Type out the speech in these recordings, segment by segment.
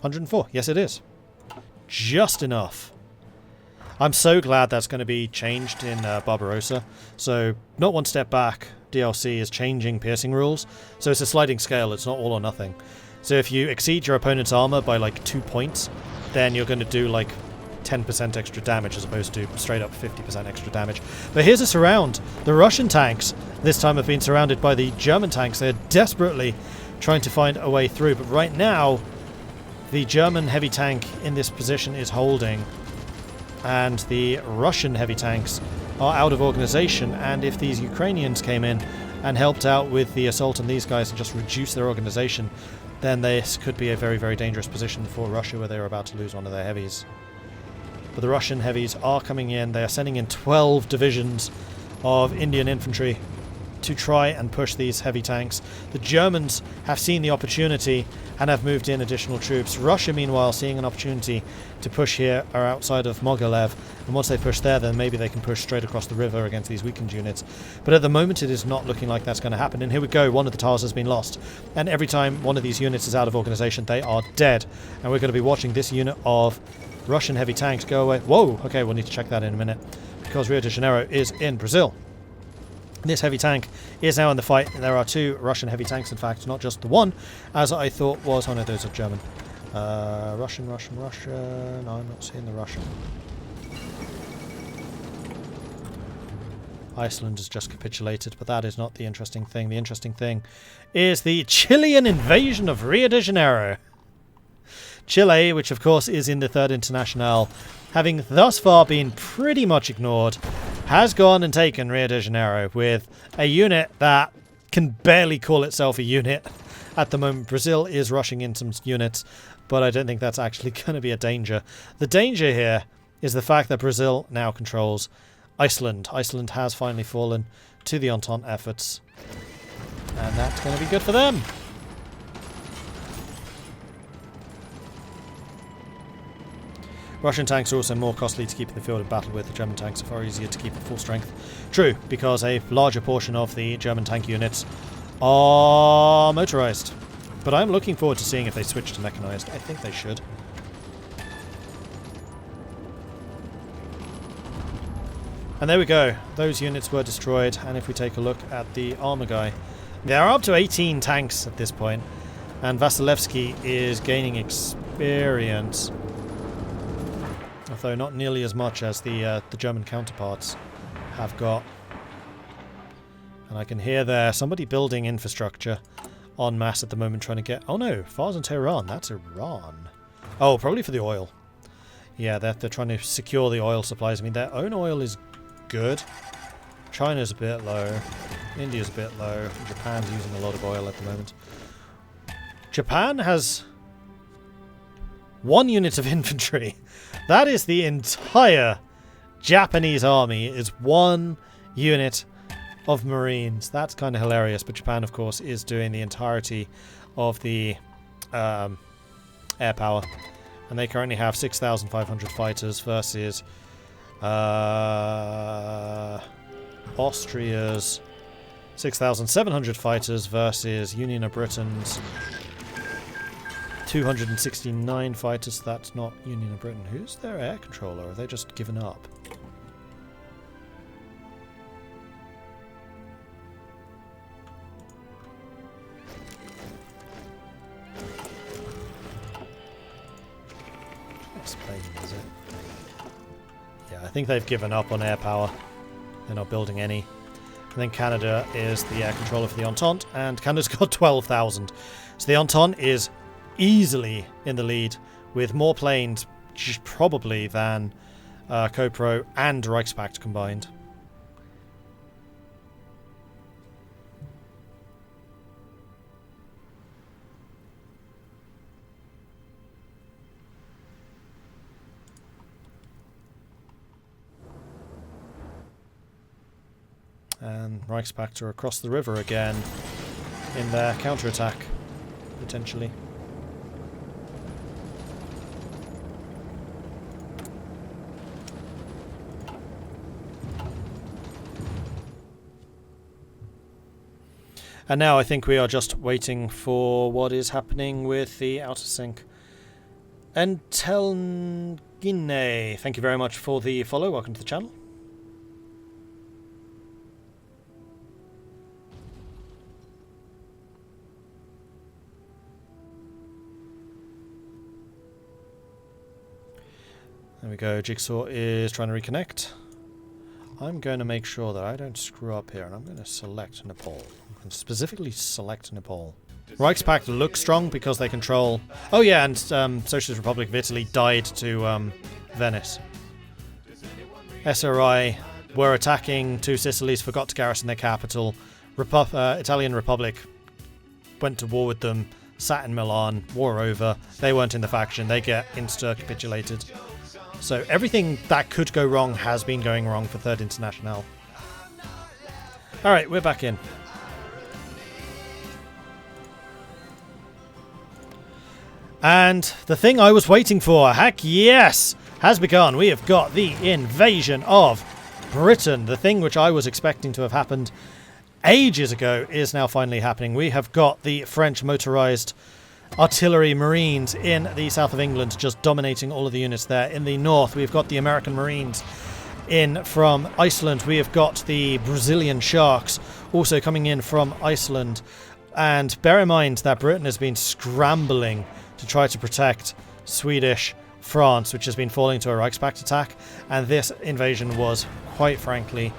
104. Yes, it is. Just enough. I'm so glad that's going to be changed in Barbarossa. So, not one step back. DLC is changing piercing rules. So it's a sliding scale. It's not all or nothing. So if you exceed your opponent's armor by like 2 points, then you're going to do like 10% extra damage as opposed to straight up 50% extra damage. But here's a surround. The Russian tanks this time have been surrounded by the German tanks. They're desperately trying to find a way through. But right now, the German heavy tank in this position is holding. And the Russian heavy tanks are out of organization, and if these Ukrainians came in and helped out with the assault on these guys and just reduced their organization, then this could be a very, very dangerous position for Russia, where they're about to lose one of their heavies. But the Russian heavies are coming in. They are sending in 12 divisions of Indian infantry to try and push these heavy tanks. The Germans have seen the opportunity and have moved in additional troops. Russia, meanwhile, seeing an opportunity to push here, are outside of Mogilev, and once they push there, then maybe they can push straight across the river against these weakened units. But at the moment, it is not looking like that's going to happen. And here we go, one of the towers has been lost, and every time one of these units is out of organization, they are dead. And we're going to be watching this unit of Russian heavy tanks go away. Whoa, okay, we'll need to check that in a minute, because Rio de Janeiro is in Brazil. This heavy tank is now in the fight. There are 2 Russian heavy tanks, in fact, not just the one, as I thought was. Oh no, those are German. Russian. No, I'm not seeing the Russian. Iceland has just capitulated, but that is not the interesting thing. The interesting thing is the Chilean invasion of Rio de Janeiro. Chile, which of course is in the Third Internationale, having thus far been pretty much ignored, has gone and taken Rio de Janeiro with a unit that can barely call itself a unit at the moment. Brazil is rushing in some units, but I don't think that's actually going to be a danger. The danger here is the fact that Brazil now controls Iceland. Iceland has finally fallen to the Entente efforts, and that's going to be good for them. Russian tanks are also more costly to keep in the field of battle with. The German tanks are far easier to keep at full strength. True, because a larger portion of the German tank units are motorized. But I'm looking forward to seeing if they switch to mechanized. I think they should. And there we go. Those units were destroyed. And if we take a look at the armor guy, there are up to 18 tanks at this point. And Vasilevsky is gaining experience, although not nearly as much as the German counterparts have got. And I can hear there somebody building infrastructure en masse at the moment, trying to get... Oh no, Fars and Tehran, that's Iran. Oh, probably for the oil. Yeah, they're trying to secure the oil supplies. I mean, their own oil is good. China's a bit low. India's a bit low. Japan's using a lot of oil at the moment. Japan has 1 unit of infantry. That is the entire Japanese army, is 1 unit of Marines. That's kind of hilarious, but Japan, of course, is doing the entirety of the air power. And they currently have 6,500 fighters versus Austria's 6,700 fighters versus Union of Britain's 269 fighters. That's not Union of Britain. Who's their air controller? Have they just given up? Spain, is it? Yeah, I think they've given up on air power. They're not building any. And then Canada is the air controller for the Entente, and Canada's got 12,000. So the Entente is easily in the lead with more planes probably than CoPro and Reichspakt combined. And Reichspakt are across the river again in their counterattack, potentially. And now I think we are just waiting for what is happening with the outer sync. Entelgine, thank you very much for the follow. Welcome to the channel. There we go. Jigsaw is trying to reconnect. I'm going to make sure that I don't screw up here, and I'm going to select Nepal. I'm going to specifically select Nepal. Reichspakt looks strong because they control... Oh yeah, and Socialist Republic of Italy died to Venice. SRI were attacking two Sicilies, forgot to garrison their capital. Italian Republic went to war with them, sat in Milan, war over. They weren't in the faction, they get insta-capitulated. So everything that could go wrong has been going wrong for Third International. Alright, we're back in. And the thing I was waiting for, heck yes, has begun. We have got the invasion of Britain. The thing which I was expecting to have happened ages ago is now finally happening. We have got the French motorized artillery marines in the south of England just dominating all of the units there. In the north we've got the American marines in from Iceland. We have got the Brazilian sharks also coming in from Iceland. And bear in mind that Britain has been scrambling to try to protect Swedish France, which has been falling to a Reichspakt attack, and this invasion was quite frankly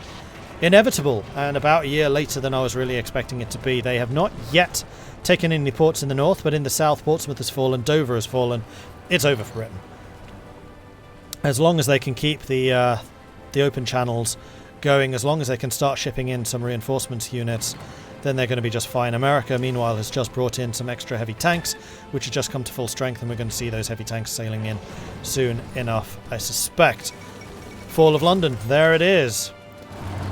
inevitable, and about a year later than I was really expecting it to be. They have not yet taken any ports in the north, but in the south Portsmouth has fallen, Dover has fallen. It's over for Britain. As long as they can keep the open channels going, as long as they can start shipping in some reinforcement units, then they're going to be just fine. America, meanwhile, has just brought in some extra heavy tanks, which have just come to full strength, and we're going to see those heavy tanks sailing in soon enough, I suspect. Fall of London, there it is.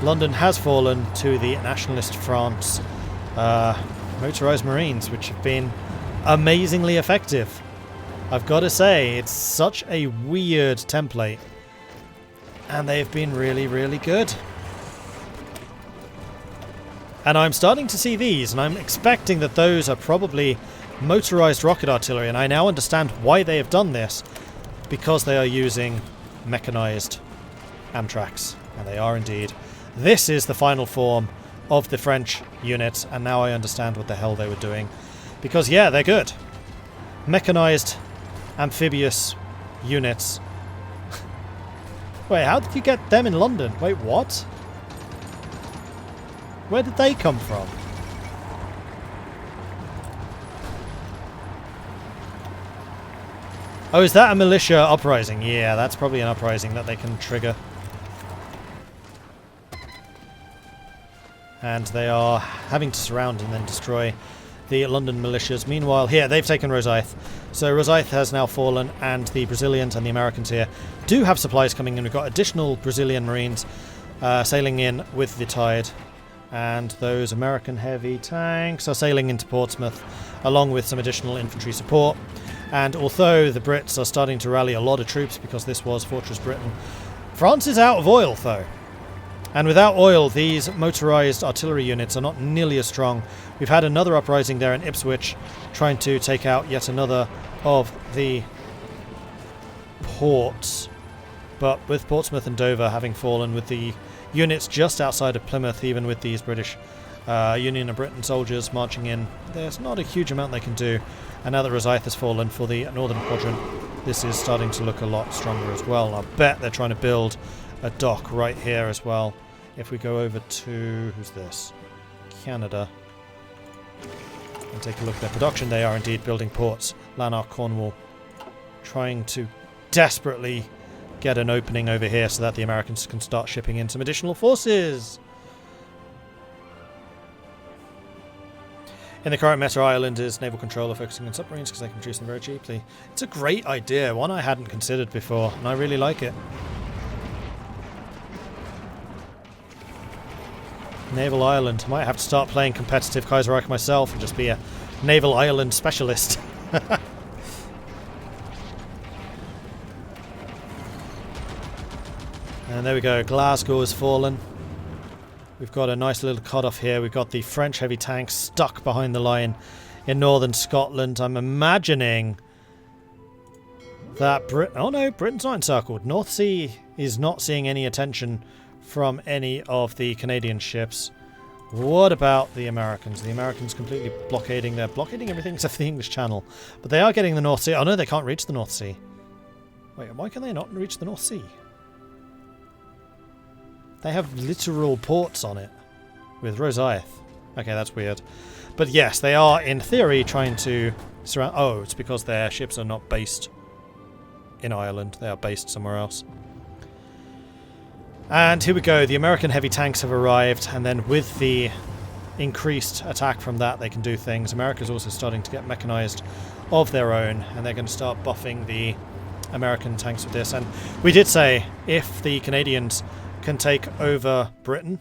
London has fallen to the nationalist France motorized marines, which have been amazingly effective. I've got to say, it's such a weird template, and they've been really, really good. And I'm starting to see these, and I'm expecting that those are probably motorized rocket artillery, and I now understand why they have done this, because they are using mechanized Amtraks, and they are indeed. This is the final form of the French units, and now I understand what the hell they were doing. Because, yeah, they're good. Mechanized amphibious units. Wait, how did you get them in London? Wait, what? Where did they come from? Oh, is that a militia uprising? Yeah, that's probably an uprising that they can trigger. And they are having to surround and then destroy the London militias. Meanwhile, here, they've taken Rosyth. So Rosyth has now fallen, and the Brazilians and the Americans here do have supplies coming in. We've got additional Brazilian marines sailing in with the tide. And those American heavy tanks are sailing into Portsmouth, along with some additional infantry support. And although the Brits are starting to rally a lot of troops because this was Fortress Britain, France is out of oil, though. And without oil, these motorized artillery units are not nearly as strong. We've had another uprising there in Ipswich, trying to take out yet another of the ports. But with Portsmouth and Dover having fallen, with the units just outside of Plymouth, even with these British Union of Britain soldiers marching in, there's not a huge amount they can do. And now that Rosyth has fallen for the Northern Quadrant, this is starting to look a lot stronger as well. And I bet they're trying to build a dock right here as well. If we go over to, who's this? Canada. And take a look at their production, they are indeed building ports. Lanark, Cornwall, trying to desperately get an opening over here so that the Americans can start shipping in some additional forces. In the current meta, Ireland is naval controller, focusing on submarines because they can produce them very cheaply. It's a great idea, one I hadn't considered before, and I really like it. Naval Ireland. Might have to start playing competitive Kaiserreich myself and just be a Naval Ireland specialist. And there we go, Glasgow has fallen. We've got a nice little cut-off here. We've got the French heavy tanks stuck behind the line in northern Scotland. I'm imagining that oh no, Britain's not encircled. North Sea is not seeing any attention from any of the Canadian ships. What about the Americans? The Americans completely blockading. They're blockading everything except for the English Channel. But they are getting the North Sea. Oh no, they can't reach the North Sea. Wait, why can they not reach the North Sea? They have literal ports on it. With Rosyth. Okay, that's weird. But yes, they are, in theory, trying to surround... Oh, it's because their ships are not based in Ireland. They are based somewhere else. And here we go. The American heavy tanks have arrived. And then with the increased attack from that, they can do things. America's also starting to get mechanized of their own. And they're going to start buffing the American tanks with this. And we did say, if the Canadians can take over Britain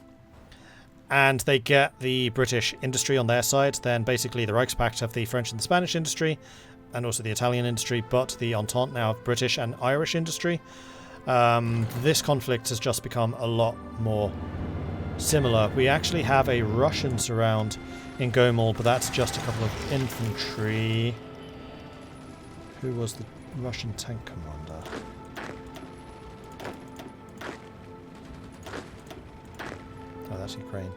and they get the British industry on their side, then basically the Reichspakt have the French and the Spanish industry and also the Italian industry, but the Entente now have British and Irish industry. This conflict has just become a lot more similar. We actually have a Russian surround in Gomel, but that's just a couple of infantry. Who was the Russian tank commander? Oh, that's Ukraine.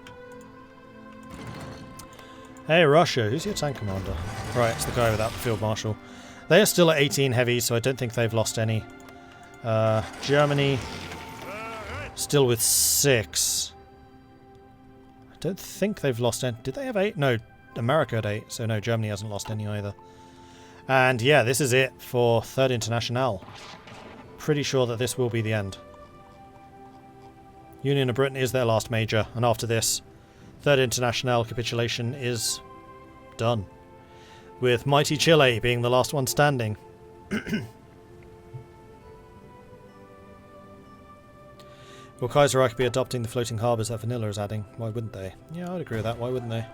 Hey, Russia, who's your tank commander? Right, it's the guy without the field marshal. They are still at 18 heavy, so I don't think they've lost any. Germany, still with 6. I don't think they've lost any. Did they have 8? No, America had 8, so no, Germany hasn't lost any either. And yeah, this is it for Third Internationale. Pretty sure that this will be the end. Union of Britain is their last major, and after this, Third Internationale capitulation is done. With mighty Chile being the last one standing. Will Kaiserreich be adopting the floating harbours that Vanilla is adding? Why wouldn't they? Yeah, I'd agree with that. Why wouldn't they?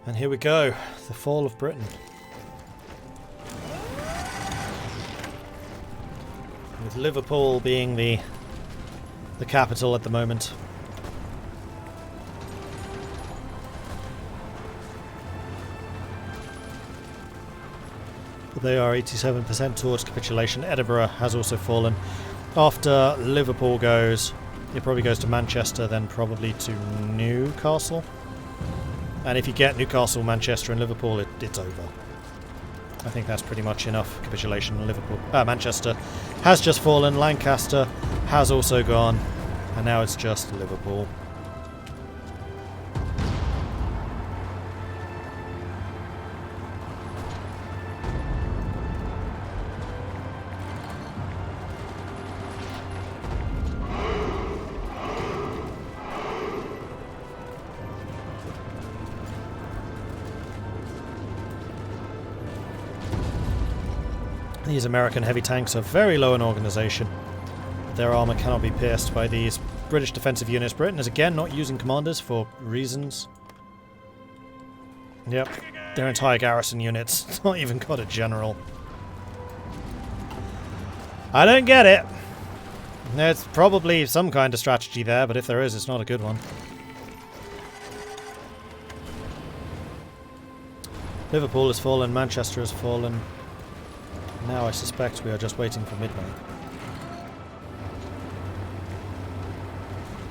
And here we go, the fall of Britain. With Liverpool being the capital at the moment. But they are 87% towards capitulation. Edinburgh has also fallen. After Liverpool goes, it probably goes to Manchester, then probably to Newcastle. And if you get Newcastle, Manchester and Liverpool, it's over. I think that's pretty much enough capitulation. Liverpool, Manchester has just fallen, Lancaster has also gone, and now it's just Liverpool. These American heavy tanks are very low in organisation. Their armour cannot be pierced by these British defensive units. Britain is again not using commanders for reasons. Yep, their entire garrison units not even got a general. I don't get it. There's probably some kind of strategy there, but if there is, it's not a good one. Liverpool has fallen, Manchester has fallen. Now I suspect we are just waiting for midnight.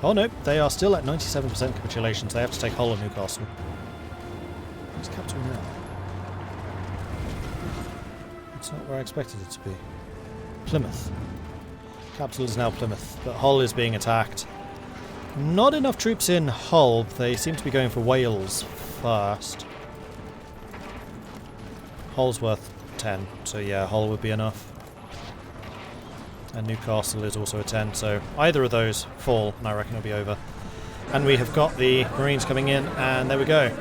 Oh no, they are still at 97% capitulation, so they have to take Hull and Newcastle. Where's capital now? It's not where I expected it to be. Plymouth. Capital is now Plymouth, but Hull is being attacked. Not enough troops in Hull. They seem to be going for Wales first. Hull's worth 10, so yeah, Hull would be enough. And Newcastle is also a 10, so either of those fall, and I reckon it'll be over. And we have got the Marines coming in, and there we go.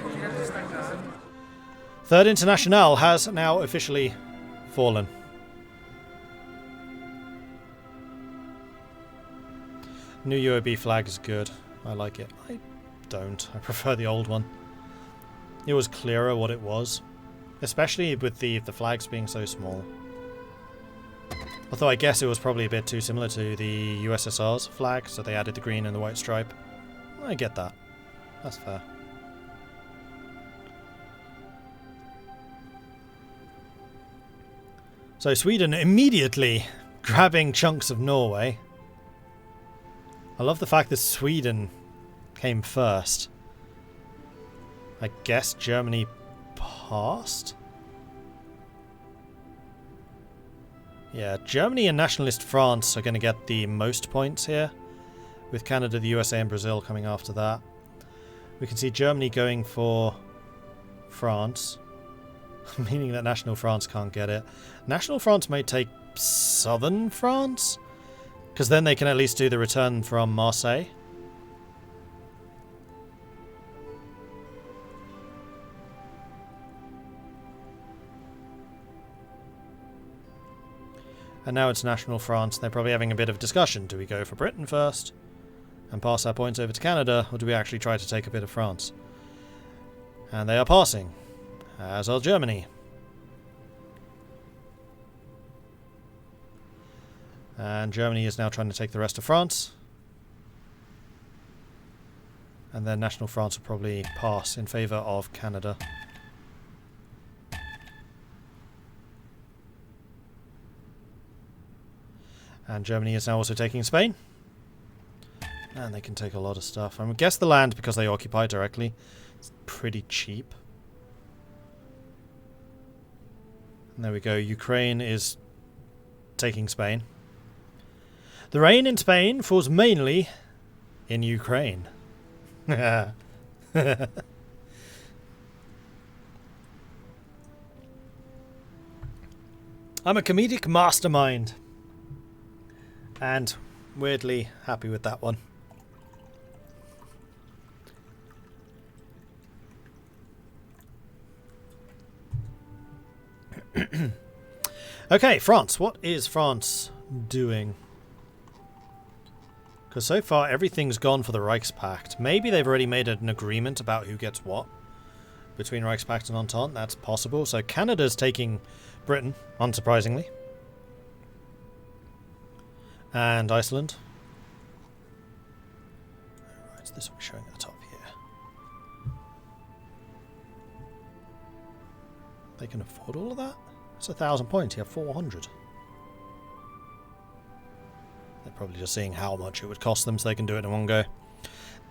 Third Internationale has now officially fallen. New UOB flag is good. I like it. I don't. I prefer the old one. It was clearer what it was. Especially with the flags being so small. Although I guess it was probably a bit too similar to the USSR's flag, so they added the green and the white stripe. I get that. That's fair. So Sweden immediately grabbing chunks of Norway. I love the fact that Sweden came first. I guess Germany passed? Yeah, Germany and nationalist France are going to get the most points here, with Canada, the USA and Brazil coming after that. We can see Germany going for France, meaning that National France can't get it. National France might take southern France, because then they can at least do the return from Marseille. And now it's National France. They're probably having a bit of discussion. Do we go for Britain first and pass our points over to Canada, or do we actually try to take a bit of France? And they are passing, as are Germany. And Germany is now trying to take the rest of France. And then National France will probably pass in favour of Canada. And Germany is now also taking Spain. And they can take a lot of stuff. I guess the land, because they occupy directly, it's pretty cheap. And there we go. Ukraine is taking Spain. The rain in Spain falls mainly in Ukraine. I'm a comedic mastermind. And weirdly happy with that one. Okay, France. What is France doing? Because so far everything's gone for the Reichspakt. Maybe they've already made an agreement about who gets what between Reichspakt and Entente. That's possible. So Canada's taking Britain, unsurprisingly. And Iceland. Right, so this will be showing at the top here. They can afford all of that? It's 1,000 points. You have 400. They're probably just seeing how much it would cost them so they can do it in one go.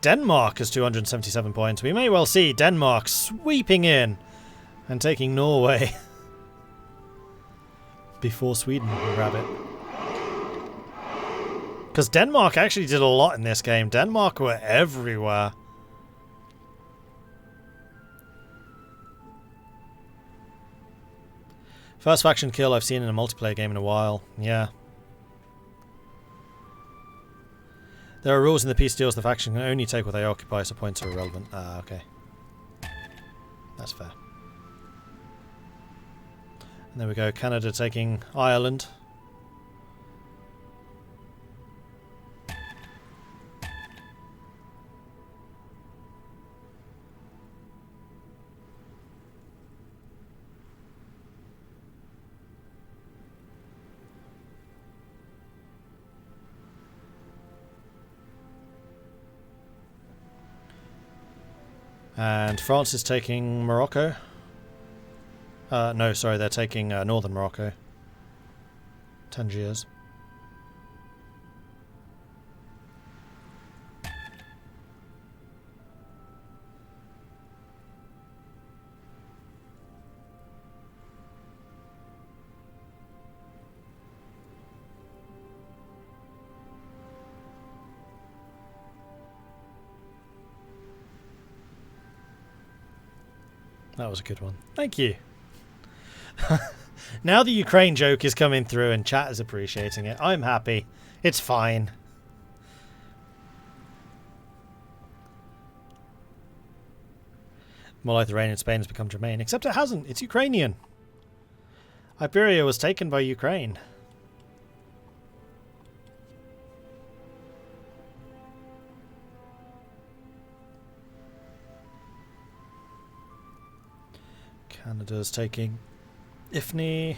Denmark has 277 points. We may well see Denmark sweeping in and taking Norway before Sweden can grab it. Because Denmark actually did a lot in this game. Denmark were everywhere. First faction kill I've seen in a multiplayer game in a while. Yeah. There are rules in the peace deals. The faction can only take what they occupy, so points are irrelevant. Ah, okay. That's fair. And there we go. Canada taking Ireland. And France is taking Morocco. No, sorry, they're taking northern Morocco. Tangiers. That was a good one. Thank you. Now the Ukraine joke is coming through and chat is appreciating it. I'm happy. It's fine. More like the rain in Spain has become germane. Except it hasn't. It's Ukrainian. Iberia was taken by Ukraine. Canada's taking Ifni.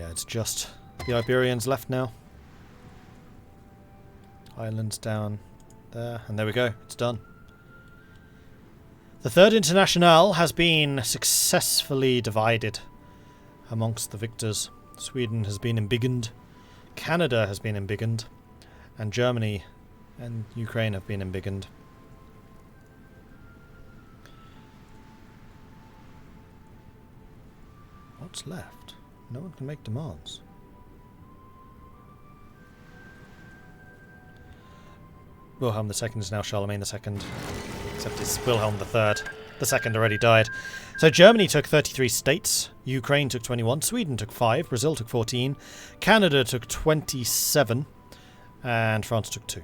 Yeah, it's just the Iberians left now. Islands down there, and there we go, it's done. The Third Internationale has been successfully divided amongst the victors. Sweden has been embiggened, Canada has been embiggened, and Germany and Ukraine have been embiggened. What's left? No one can make demands. Wilhelm II is now Charlemagne II, except it's Wilhelm III. The second already died. So Germany took 33 states, Ukraine took 21, Sweden took 5, Brazil took 14, Canada took 27, and France took 2.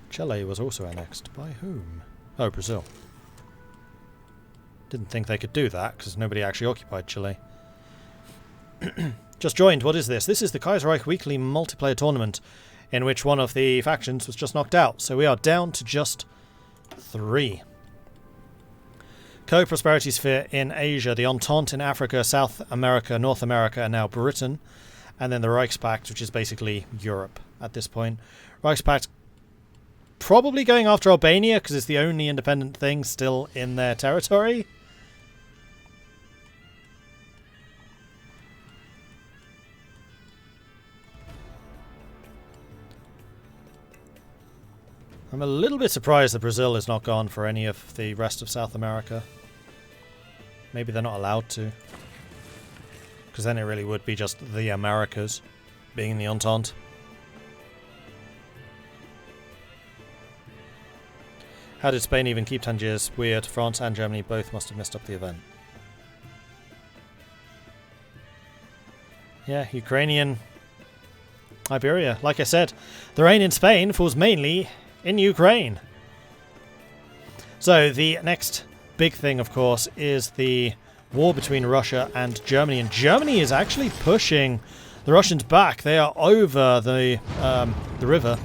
Chile was also annexed. By whom? Oh, Brazil. Didn't think they could do that, because nobody actually occupied Chile. Just joined, what is this? This is the Kaiserreich Weekly multiplayer tournament, in which one of the factions was just knocked out. So we are down to just 3. Co-prosperity sphere in Asia, the Entente in Africa, South America, North America, and now Britain. And then the Reichspakt, which is basically Europe at this point. Reichspakt probably going after Albania, because it's the only independent thing still in their territory. I'm a little bit surprised that Brazil is not gone for any of the rest of South America. Maybe they're not allowed to. Because then it really would be just the Americas being in the Entente. How did Spain even keep Tangiers? Weird. France and Germany both must have messed up the event. Yeah, Ukrainian Iberia. Like I said, the rain in Spain falls mainly in Ukraine. So the next big thing, of course, is the war between Russia and Germany. And Germany is actually pushing the Russians back. They are over the river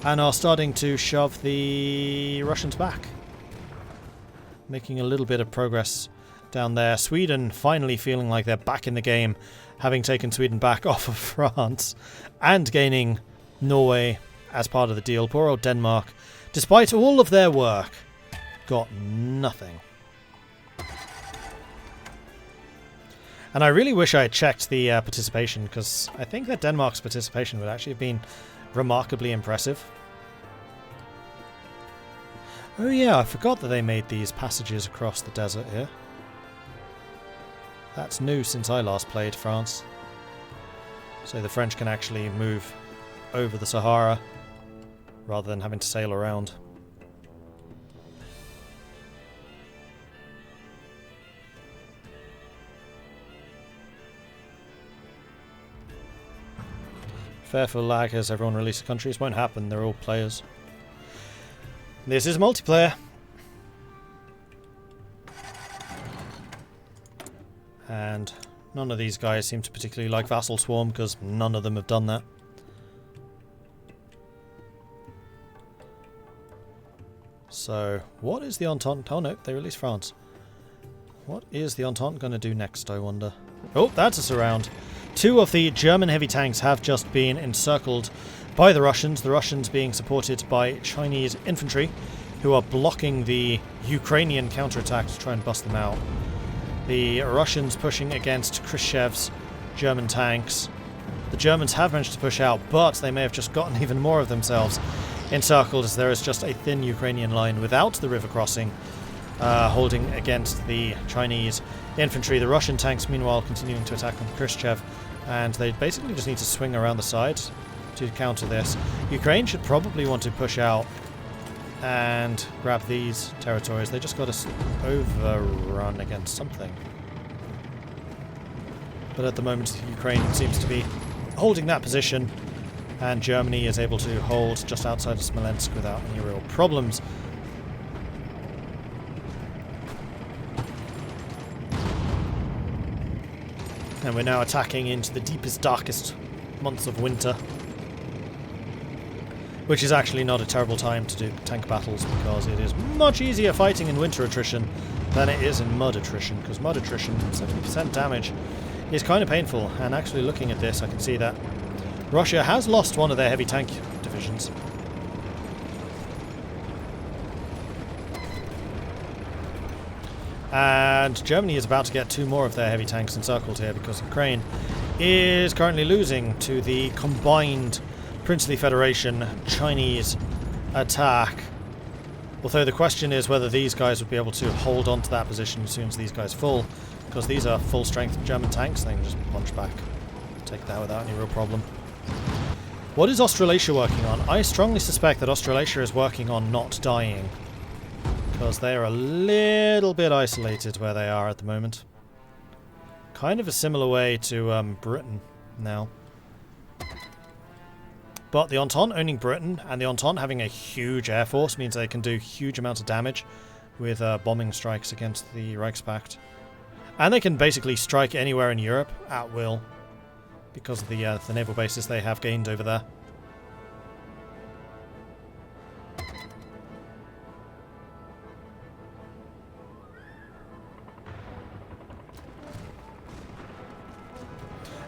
and are starting to shove the Russians back. Making a little bit of progress down there. Sweden finally feeling like they're back in the game, having taken Sweden back off of France and gaining Norway as part of the deal. Poor old Denmark, despite all of their work, got nothing. And I really wish I had checked the participation, because I think that Denmark's participation would actually have been remarkably impressive. Oh yeah, I forgot that they made these passages across the desert here. That's new since I last played France. So the French can actually move over the Sahara rather than having to sail around. Fearful lag as everyone releases countries. Won't happen, they're all players. This is multiplayer. And none of these guys seem to particularly like Vassal Swarm, because none of them have done that. So, what is the Entente? Oh no, they released France. What is the Entente going to do next, I wonder? Oh, that's a surround. 2 of the German heavy tanks have just been encircled by the Russians being supported by Chinese infantry, who are blocking the Ukrainian counterattack to try and bust them out. The Russians pushing against Khrushchev's German tanks. The Germans have managed to push out, but they may have just gotten even more of themselves encircled, as there is just a thin Ukrainian line without the river crossing holding against the Chinese infantry. The Russian tanks, meanwhile, continuing to attack on Khrushchev, and they basically just need to swing around the sides to counter this. Ukraine should probably want to push out and grab these territories. They just got to overrun against something. But at the moment, Ukraine seems to be holding that position, and Germany is able to hold just outside of Smolensk without any real problems. And we're now attacking into the deepest, darkest months of winter, which is actually not a terrible time to do tank battles, because it is much easier fighting in winter attrition than it is in mud attrition, because mud attrition, 70% damage, is kind of painful. And actually looking at this, I can see that Russia has lost one of their heavy tank divisions. And Germany is about to get 2 more of their heavy tanks encircled here, because Ukraine is currently losing to the combined Princely Federation Chinese attack. Although the question is whether these guys would be able to hold on to that position as soon as these guys fall, because these are full strength German tanks. They can just punch back, take that without any real problem. What is Australasia working on? I strongly suspect that Australasia is working on not dying, because they are a little bit isolated where they are at the moment. Kind of a similar way to Britain now. But the Entente owning Britain and the Entente having a huge air force means they can do huge amounts of damage with bombing strikes against the Reichspakt. And they can basically strike anywhere in Europe at will because of the naval bases they have gained over there.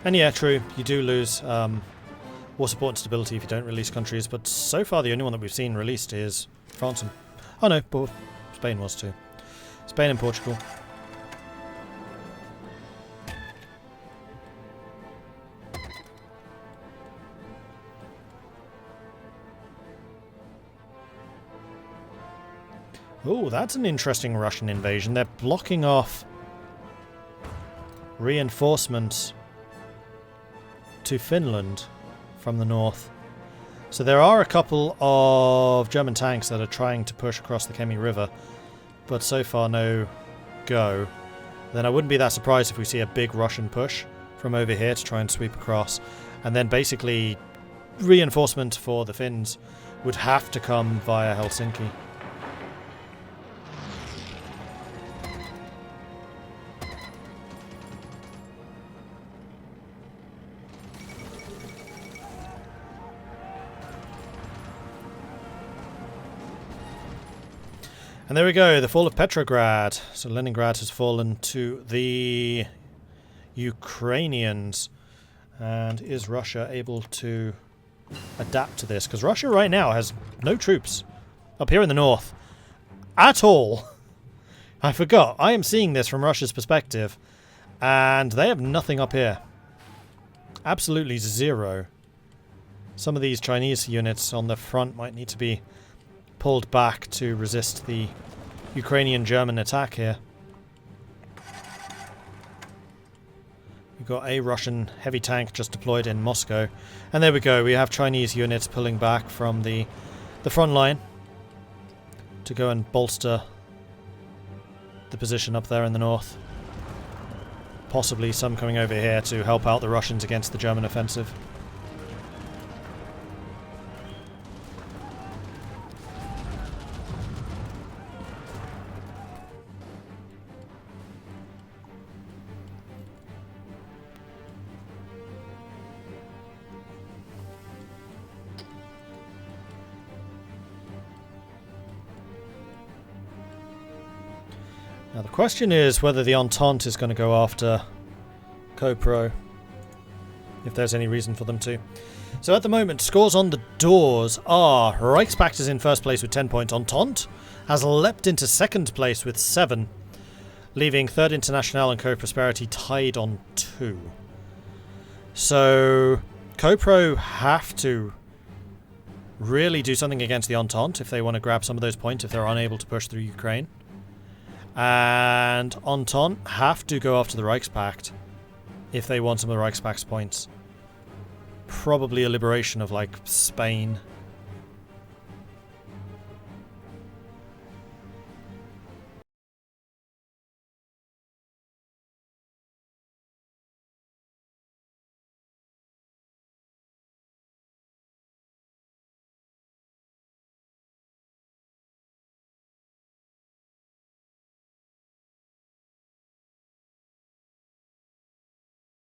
And yeah, true, you do lose war support and stability if you don't release countries, but so far the only one that we've seen released is France and... oh no, but Spain was too. Spain and Portugal. Oh, that's an interesting Russian invasion. They're blocking off reinforcements to Finland from the north. So there are a couple of German tanks that are trying to push across the Kemi River, but so far no go. Then I wouldn't be that surprised if we see a big Russian push from over here to try and sweep across, and then basically reinforcement for the Finns would have to come via Helsinki. And there we go, the fall of Petrograd. So Leningrad has fallen to the Ukrainians. And is Russia able to adapt to this? Because Russia right now has no troops up here in the north at all. I forgot. I am seeing this from Russia's perspective. And they have nothing up here. Absolutely zero. Some of these Chinese units on the front might need to be pulled back to resist the Ukrainian-German attack here. We've got a Russian heavy tank just deployed in Moscow. And there we go, we have Chinese units pulling back from the front line to go and bolster the position up there in the north. Possibly some coming over here to help out the Russians against the German offensive. Now the question is whether the Entente is going to go after Copro, if there's any reason for them to. So at the moment, scores on the doors are Reichspakt is in first place with 10 points. Entente has leapt into second place with 7, leaving Third International and Co-Prosperity tied on 2. So Copro have to really do something against the Entente if they want to grab some of those points if they're unable to push through Ukraine. And Entente have to go after the Reichspakt if they want some of the Reichspakt's points. Probably a liberation of, like, Spain